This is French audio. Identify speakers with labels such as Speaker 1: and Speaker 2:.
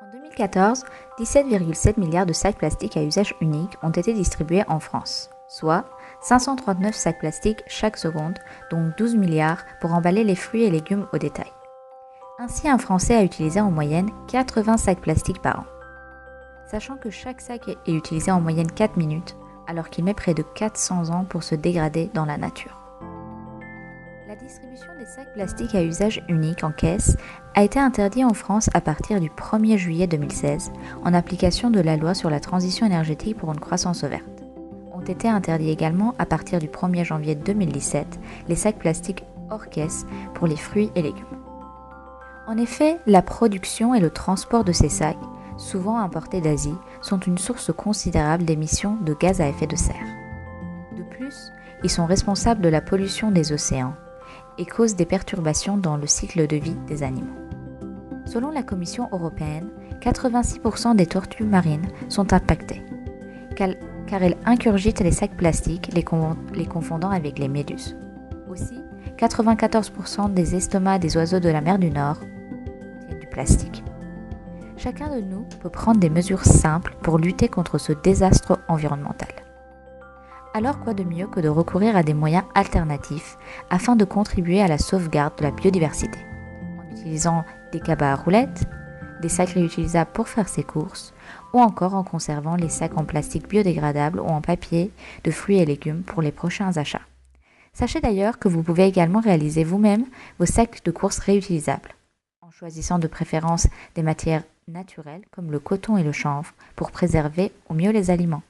Speaker 1: En 2014, 17,7 milliards de sacs plastiques à usage unique ont été distribués en France, soit 539 sacs plastiques chaque seconde, dont 12 milliards pour emballer les fruits et légumes au détail. Ainsi, un Français a utilisé en moyenne 80 sacs plastiques par an. Sachant que chaque sac est utilisé en moyenne 4 minutes, alors qu'il met près de 400 ans pour se dégrader dans la nature. La distribution des sacs plastiques à usage unique en caisse a été interdite en France à partir du 1er juillet 2016, en application de la loi sur la transition énergétique pour une croissance verte. Ont été interdits également à partir du 1er janvier 2017 les sacs plastiques hors caisse pour les fruits et légumes. En effet, la production et le transport de ces sacs, souvent importés d'Asie, sont une source considérable d'émissions de gaz à effet de serre. De plus, ils sont responsables de la pollution des océans et causent des perturbations dans le cycle de vie des animaux. Selon la Commission européenne, 86% des tortues marines sont impactées, car elles ingurgitent les sacs plastiques, les confondant avec les méduses. Aussi, 94% des estomacs des oiseaux de la mer du Nord contiennent du plastique. Chacun de nous peut prendre des mesures simples pour lutter contre ce désastre environnemental. Alors quoi de mieux que de recourir à des moyens alternatifs afin de contribuer à la sauvegarde de la biodiversité, en utilisant des cabas à roulettes, des sacs réutilisables pour faire ses courses, ou encore en conservant les sacs en plastique biodégradable ou en papier de fruits et légumes pour les prochains achats. Sachez d'ailleurs que vous pouvez également réaliser vous-même vos sacs de courses réutilisables, en choisissant de préférence des matières naturelles comme le coton et le chanvre pour préserver au mieux les aliments.